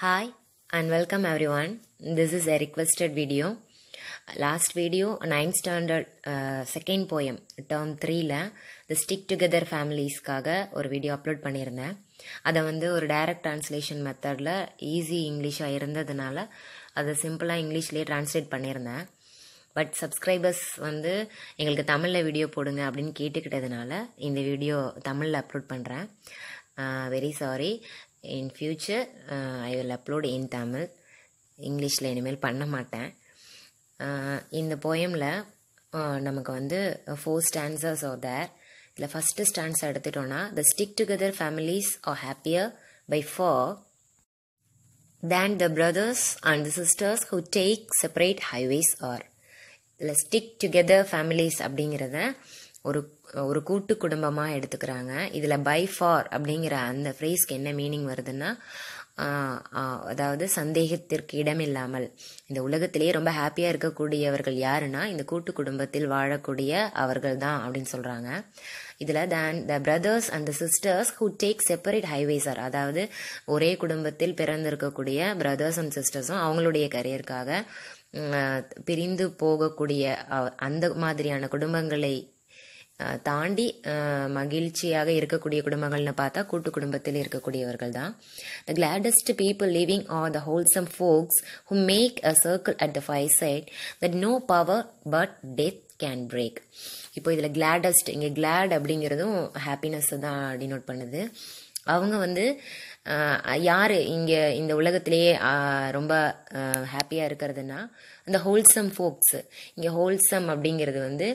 Hi and welcome everyone. This is a requested video. Last video 9th standard second poem term 3ல the stick together familiesக்காக ஒரு video upload பண்ணியிருந்தேன். அதை ஒரு direct translation மெத்தடில் easy இங்கிலீஷாக இருந்ததுனால அதை சிம்பிளாக இங்கிலீஷ்லேயே டிரான்ஸ்லேட் பண்ணியிருந்தேன். பட் சப்ஸ்கிரைபர்ஸ் எங்களுக்கு தமிழில் வீடியோ போடுங்க அப்படின்னு கேட்டுக்கிட்டதுனால இந்த வீடியோ தமிழில் அப்லோட் பண்ணுறேன். Very sorry. In future, I will upload in Tamil. இங்கிலீஷில் இனிமேல் பண்ண மாட்டேன். இந்த போயமில் நமக்கு 4 stanzas are there. இதில் ஃபஸ்ட்டு ஸ்டான்ஸா எடுத்துட்டோன்னா the stick together families are happier by far than the brothers and the sisters who take separate highways are. இதில் stick together families அப்படிங்கிறத ஒரு கூட்டு குடும்பமாக எடுத்துக்கிறாங்க. இதில் பை ஃபார் அப்படிங்கிற அந்த ஃப்ரேஸ்க்கு என்ன மீனிங் வருதுன்னா, அதாவது சந்தேகத்திற்கு இடமில்லாமல் இந்த உலகத்திலேயே ரொம்ப ஹாப்பியாக இருக்கக்கூடியவர்கள் யாருன்னா இந்த கூட்டு குடும்பத்தில் வாழக்கூடிய அவர்கள் தான் அப்படின்னு சொல்கிறாங்க. இதில் the brothers and the sisters who take separate highways are, அதாவது ஒரே குடும்பத்தில் பிறந்திருக்கக்கூடிய பிரதர்ஸ் அண்ட் சிஸ்டர்ஸும் அவங்களுடைய கரியருக்காக பிரிந்து போகக்கூடிய அந்த மாதிரியான குடும்பங்களை தாண்டி மகிழ்ச்சியாக இருக்கக்கூடிய குடும்பங்கள்னு பார்த்தா கூட்டு குடும்பத்தில் இருக்கக்கூடியவர்கள் தான். The gladdest people living are the wholesome folks who make a circle at the fireside that no power but death can break. இப்போ இதில் கிளாடஸ்ட், இங்கே கிளாட் அப்படிங்கிறதும் ஹாப்பினஸ் தான் டினோட் பண்ணுது. அவங்க யார் இங்கே இந்த உலகத்திலேயே ரொம்ப ஹாப்பியாக இருக்கிறதுனா அந்த ஹோல்சம் ஃபோக்ஸ். இங்கே ஹோல்சம் அப்படிங்கிறது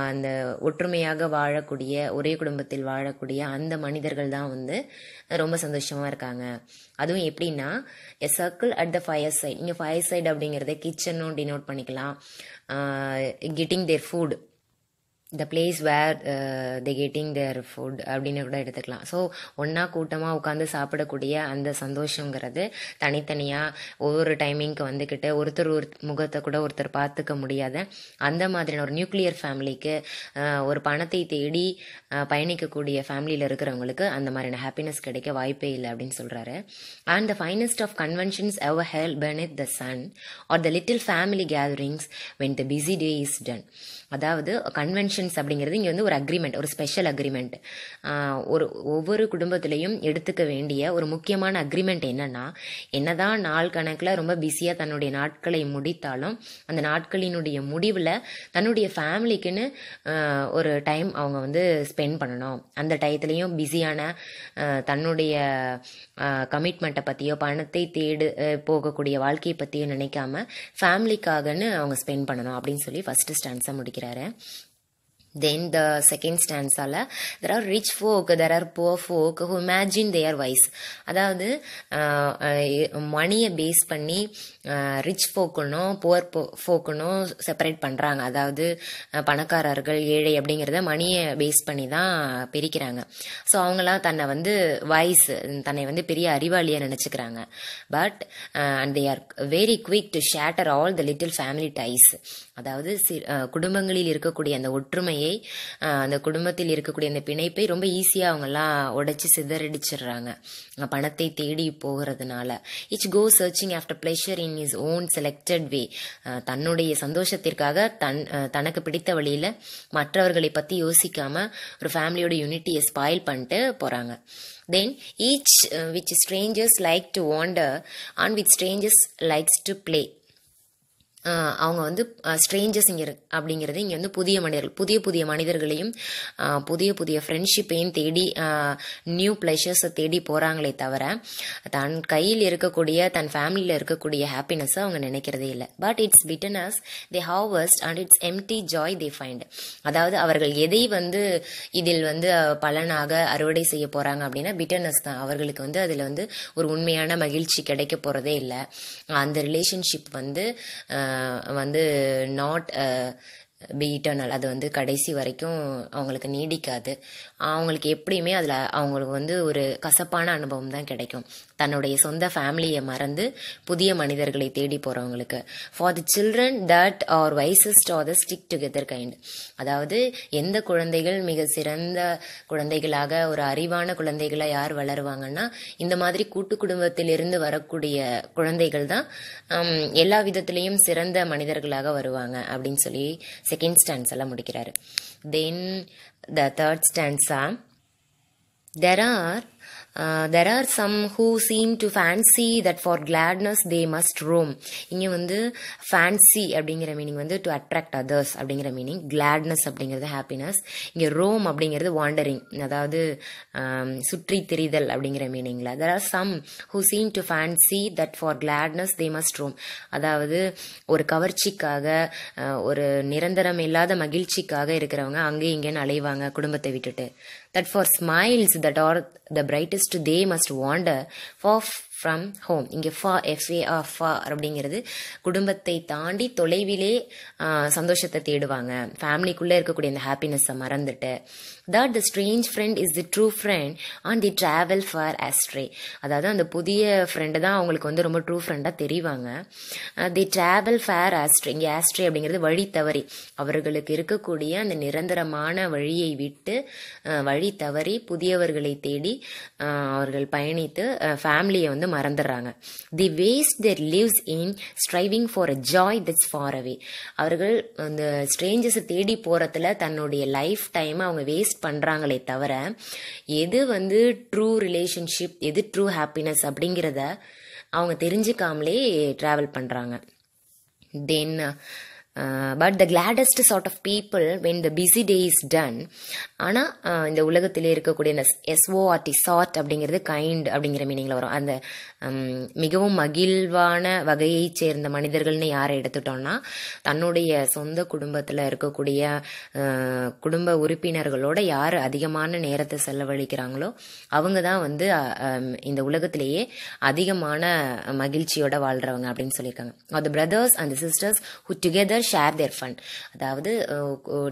அந்த ஒற்றுமையாக வாழக்கூடிய ஒரே குடும்பத்தில் வாழக்கூடிய அந்த மனிதர்கள் தான் ரொம்ப சந்தோஷமாக இருக்காங்க. அதுவும் எப்படின்னா a circle at the fire side. இங்கே ஃபயர் சைட் அப்படிங்கிறத கிச்சனும் டினோட் பண்ணிக்கலாம். Getting their food, the place where the getting their food அப்படின்னு கூட எடுத்துக்கலாம். ஸோ ஒன்றா கூட்டமாக உட்காந்து சாப்பிடக்கூடிய அந்த சந்தோஷங்கிறது தனித்தனியாக ஒவ்வொரு டைமிங்க்கு வந்துக்கிட்டு ஒருத்தர் முகத்தை கூட ஒருத்தர் பார்த்துக்க முடியாத அந்த மாதிரியான ஒரு நியூக்ளியர் ஃபேமிலிக்கு, ஒரு பணத்தை தேடி பயணிக்கக்கூடிய ஃபேமிலியில் இருக்கிறவங்களுக்கு அந்த மாதிரியான ஹாப்பினஸ் கிடைக்க வாய்ப்பே இல்லை அப்படின்னு சொல்கிறாரு. And the finest of conventions ever held beneath the sun or the little family gatherings when the busy day is done. அதாவது கன்வென்ஷன்ஸ் அப்படிங்கிறது இங்கே ஒரு அக்ரிமெண்ட், ஒரு ஸ்பெஷல் அக்ரிமெண்ட். ஒவ்வொரு குடும்பத்திலையும் எடுத்துக்க வேண்டிய ஒரு முக்கியமான அக்ரிமெண்ட் என்னதான் நாள் கணக்கில் ரொம்ப பிஸியாக தன்னுடைய நாட்களை முடித்தாலும் அந்த நாட்களினுடைய முடிவில் தன்னுடைய ஃபேமிலிக்குன்னு ஒரு டைம் அவங்க ஸ்பெண்ட் பண்ணணும். அந்த டயத்துலையும் பிஸியான தன்னுடைய கமிட்மெண்ட்டை பற்றியோ பணத்தை போகக்கூடிய வாழ்க்கையை பற்றியோ நினைக்காம ஃபேமிலிக்காகன்னு அவங்க ஸ்பெண்ட் பண்ணணும் அப்படின்னு சொல்லி ஃபர்ஸ்ட் ஸ்டான்ஸாக முடிக்கிறாரு. Then the second stanza, there are rich folk, there are poor folk who imagine they are wise. அதாவது மணியை பேஸ் பண்ணி ரிச் ஃபோக்குனும் புவர் ஃபோக்குனும் செப்பரேட் பண்ணுறாங்க. அதாவது பணக்காரர்கள் ஏழை அப்படிங்கிறத மணியை பேஸ் பண்ணி தான் பிரிக்கிறாங்க. ஸோ அவங்களாம் தன்னை வைஸ், தன்னை பெரிய அறிவாளியாக நினச்சிக்கிறாங்க. But and they are very quick to shatter all the little family ties. அதாவது குடும்பங்களில் இருக்கக்கூடிய அந்த ஒற்றுமையை, அந்த குடும்பத்தில் இருக்கக்கூடிய அந்த பிணைப்பை ரொம்ப ஈஸியாக அவங்கெல்லாம் உடைச்சி சிதறடிச்சிடுறாங்க பணத்தை தேடி போகிறதுனால. Each go searching after pleasure in his own selected way. தன்னுடைய சந்தோஷத்திற்காக தனக்கு பிடித்த வழியில் மற்றவர்களை பற்றி யோசிக்காம ஒரு ஃபேமிலியோட யூனிட்டியை ஸ்பாயில் பண்ணிட்டு போகிறாங்க. Then each which strangers like to wander and with strangers likes to play. அவங்க ஸ்ட்ரேஞ்சர்ஸ் இங்கே அப்படிங்கிறது இங்கே புதிய மனிதர்கள், புதிய மனிதர்களையும் புதிய ஃப்ரெண்ட்ஷிப்பையும் தேடி நியூ ப்ளஷர்ஸை தேடி போகிறாங்களே தவிர தன் கையில் இருக்கக்கூடிய தன் ஃபேமிலியில் இருக்கக்கூடிய ஹாப்பினஸ்ஸை அவங்க நினைக்கிறதே இல்லை. But it's bitterness they harvest and it's empty joy they find. அதாவது அவர்கள் எதை இதில் பலனாக அறுவடை செய்ய போகிறாங்க அப்படின்னா பிட்டர்னஸ் தான். அவர்களுக்கு அதில் ஒரு உண்மையான மகிழ்ச்சி கிடைக்க போகிறதே இல்லை. அந்த ரிலேஷன்ஷிப் நாட் பி இட்டர்னல். அது கடைசி வரைக்கும் அவங்களுக்கு நீடிக்காது. அவங்களுக்கு எப்படியுமே அதில் அவங்களுக்கு ஒரு கசப்பான அனுபவம் தான் கிடைக்கும். தன்னுடைய சொந்த ஃபேமிலியை மறந்து புதிய மனிதர்களை தேடி போறவங்களுக்கு. For the children that R wisest R the stick together kind. அதாவது எந்த குழந்தைகள் மிக சிறந்த குழந்தைகளாக ஒரு அறிவான குழந்தைகளா யார் வளருவாங்கன்னா இந்த மாதிரி கூட்டு குடும்பத்திலிருந்து வரக்கூடிய குழந்தைகள் தான் எல்லா விதத்திலையும் சிறந்த மனிதர்களாக வருவாங்க அப்படின்னு சொல்லி செகண்ட் ஸ்டான்ஸ் எல்லாம் முடிக்கிறாரு. Then the third stanza, there are some who seem to fancy that for gladness they must roam. இங்க வந்து fancy அப்படிங்கிற மீனிங் வந்து to attract others அப்படிங்கிற மீனிங், gladness அப்படிங்கிறது happiness, இங்க roam அப்படிங்கிறது wandering, அதாவது சுற்றி திரிதல் அப்படிங்கிற மீனிங்ல. there are some who seem to fancy that for gladness they must roam. அதாவது ஒரு கவர்ச்சிக்காக ஒரு நிரந்தரம் இல்லாத மகிழ்ச்சிக்காக இருக்கிறவங்க அங்கே இங்கேன்னு அலைவாங்க குடும்பத்தை விட்டுட்டு. that for smiles that are the brightest they must wander far from home. இங்கே far அப்படிங்கிறது குடும்பத்தை தாண்டி தொலைவிலே சந்தோஷத்தை தேடுவாங்க, ஃபேமிலிக்குள்ளே இருக்கக்கூடிய இந்த ஹாப்பினஸை மறந்துட்டு. that the strange friend is the true friend and they travel far astray. அதாவது அந்த புதிய ஃப்ரெண்டு தான் அவங்களுக்கு வந்து ரொம்ப ட்ரூ ஃப்ரெண்டாக தெரிவாங்க. they travel far astray. இங்கே astray அப்படிங்கிறது வழி தவறி, அவர்களுக்கு இருக்கக்கூடிய அந்த நிரந்தரமான வழியை விட்டு வழி தவறி புதியவர்களை தேடி அவர்கள் பயணித்து ஃபேமிலியை வந்து மறந்துடுறாங்க. they waste their lives in striving for a joy that's far away. அவர்கள் அந்த ஸ்ட்ரேஞ்சர்ஸை தேடி போறதுல தன்னுடைய லைஃப் டைம் அவங்க வேஸ்ட் பண்றாங்களே தவிர எது வந்து ட்ரூ ரிலேஷன்ஷிப், எது ட்ரூ ஹாப்பினஸ் அப்படிங்கிறத அவங்க தெரிஞ்சுக்காமலே டிராவல் பண்றாங்க. தென் but the gladdest sort of people when the busy day is done. ஆனால் இந்த உலகத்திலே இருக்கக்கூடிய இந்த SORT சார்ட் அப்படிங்கிறது கைண்ட் அப்படிங்கிற மீனிங்ல வரும். அந்த மிகவும் மகிழ்வான வகையை சேர்ந்த மனிதர்கள்னு யாரை எடுத்துட்டோம்னா தன்னுடைய சொந்த குடும்பத்தில் இருக்கக்கூடிய குடும்ப உறுப்பினர்களோட யார் அதிகமான நேரத்தை செலவழிக்கிறாங்களோ அவங்க தான் வந்து இந்த உலகத்திலேயே அதிகமான மகிழ்ச்சியோட வாழ்றவங்க அப்படின்னு சொல்லியிருக்காங்க. the brothers and the sisters who together share their fun. அதாவது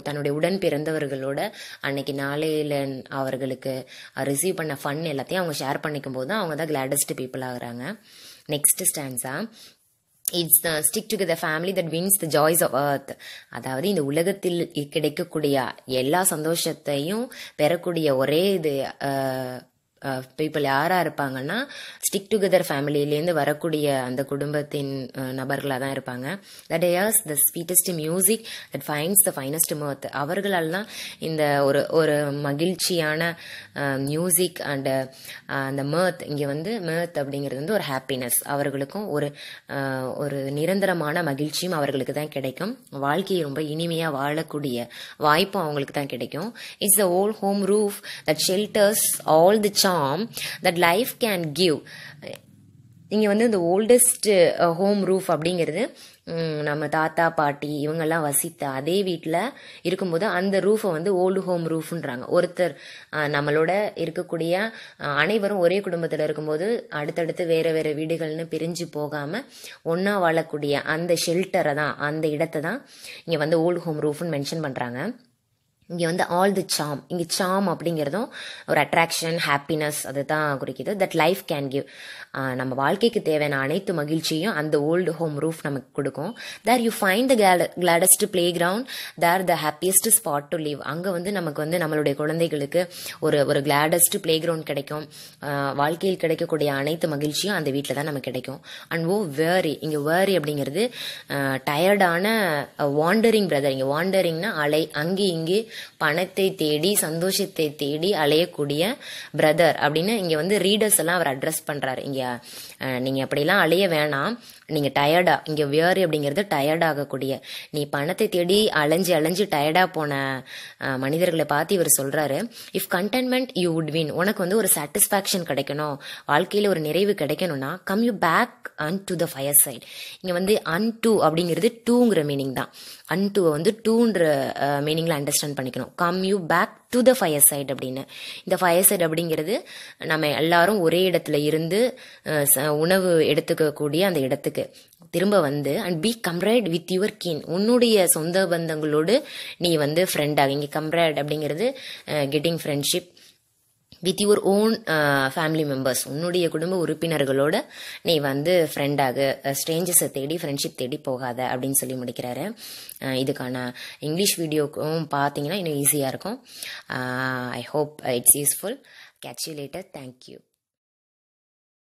தன்னுடைய உடன் பிறந்தவர்களோட அன்னைக்கு நாளையில அவர்களுக்கு ரிசீவ் பண்ண ஃபன் எல்லாத்தையும் அவங்க ஷேர் பண்ணிக்கும் போது அவங்க தான் கிளாடஸ்ட் பீப்புள் ஆகுறாங்க. Next stanza, it's the stick together family that wins the joys of earth. அதாவது இந்த உலகத்தில் கிடைக்கக்கூடிய எல்லா சந்தோஷத்தையும் பெறக்கூடிய ஒரே இது பீப்புள் யாரா இருப்பாங்கன்னா ஸ்டிக் டுகெதர் ஃபேமிலியிலேருந்து வரக்கூடிய அந்த குடும்பத்தின் நபர்களாக தான் இருப்பாங்க. That years the sweetest music that fines the finest mirth. அவர்களால் தான் இந்த ஒரு மகிழ்ச்சியான மியூசிக் அண்ட் அந்த மர்த், இங்கே வந்து மர்த் அப்படிங்கிறது வந்து ஒரு ஹாப்பினஸ், அவர்களுக்கும் ஒரு நிரந்தரமான மகிழ்ச்சியும் அவர்களுக்கு தான் கிடைக்கும். வாழ்க்கையை ரொம்ப இனிமையாக வாழக்கூடிய வாய்ப்பும் அவங்களுக்கு தான் கிடைக்கும். It's the old home roof that shelters all the charm that life can give. இங்கே வந்து இந்த ஓல்டஸ்ட் ஹோம் ரூஃப் அப்படிங்கிறது நம்ம தாத்தா பாட்டி இவங்கெல்லாம் வசித்த அதே வீட்டில் இருக்கும்போது அந்த ரூஃபை வந்து ஓல்டு ஹோம் ரூஃப்ன்றாங்க. ஒருத்தர் நம்மளோட இருக்கக்கூடிய அனைவரும் ஒரே குடும்பத்தில் இருக்கும்போது அடுத்தடுத்து வேறு வேறு வீடுகள்னு பிரிஞ்சு போகாமல் ஒன்றா வாழக்கூடிய அந்த ஷெல்டரை தான், அந்த இடத்தை தான் இங்கே வந்து ஓல்டு ஹோம் ரூஃப்னு மென்ஷன் பண்ணுறாங்க. இங்கே வந்து ஆல் தி சாம், இங்கே சாம் அப்படிங்கிறதும் ஒரு அட்ராக்ஷன், ஹாப்பினஸ் அது தான் குறிக்குது. That life can give. நம்ம வாழ்க்கைக்கு தேவையான அனைத்து மகிழ்ச்சியும் அந்த ஓல்டு ஹோம் ரூஃப் நமக்கு கொடுக்கும். There you find the gladdest playground, there the happiest spot to live. அங்கே வந்து நமக்கு வந்து நம்மளுடைய குழந்தைகளுக்கு ஒரு கிளாடஸ்ட் பிளே கிரவுண்ட் கிடைக்கும். வாழ்க்கையில் கிடைக்கக்கூடிய அனைத்து மகிழ்ச்சியும் அந்த வீட்டில் தான் நமக்கு கிடைக்கும். அண்ட் வேரி, இங்கே வேரி அப்படிங்கிறது டயர்டான வாண்டரிங் பிரதர். இங்கே வாண்டரிங்னா அலை, அங்கே இங்கே பணத்தை தேடி சந்தோஷத்தை தேடி அலையக்கூடிய பிரதர் அப்படின்னு இங்கே வந்து ரீடர்ஸ் எல்லாம் அவர் அட்ரஸ் பண்ணுறாரு. இங்கே நீங்கள் அப்படிலாம் அலைய வேணாம், நீங்கள் டயர்டா, இங்கே வியர் அப்படிங்கிறது டயர்ட் ஆகக்கூடிய, நீ பணத்தை தேடி அலைஞ்சு டயர்டா போன மனிதர்களை பார்த்து இவர் சொல்றாரு, if contentment you would win, உனக்கு வந்து ஒரு சாட்டிஸ்ஃபேக்ஷன் கிடைக்கணும், வாழ்க்கையில் ஒரு நிறைவு கிடைக்கணும்னா come you back and to the fire side. இங்கே வந்து அன் டு அப்படிங்கிறது டூங்கிற மீனிங் தான். அன் டூவை வந்து டூன்ற மீனிங்ல அண்டர்ஸ்டாண்ட் பண்ணிக்கணும். Come you back to the fire side அப்படின்னு. இந்த ஃபயர் சைட் அப்படிங்கிறது நம்ம எல்லாரும் ஒரே இடத்துல இருந்து உணவு எடுத்துக்கக்கூடிய அந்த இடத்துக்கு திரும்ப வந்து and B comrade with your கின், உன்னுடைய சொந்த பந்தங்களோடு நீ வந்து ஃப்ரெண்டாக. இங்கே கம்ரேட் அப்படிங்கிறது getting friendship. With your own family members, உன்னுடைய குடும்ப உறுப்பினர்களோட நீ வந்து ஃப்ரெண்டாக, ஸ்ட்ரேஞ்சர்ஸை தேடி ஃப்ரெண்ட்ஷிப் தேடி போகாத அப்படின்னு சொல்லி முடிக்கிறாரு. இதுக்கான இங்கிலீஷ் வீடியோக்கும் பார்த்தீங்கன்னா இன்னும் ஈஸியாக இருக்கும். I hope it's useful. Catch you later. Thank you.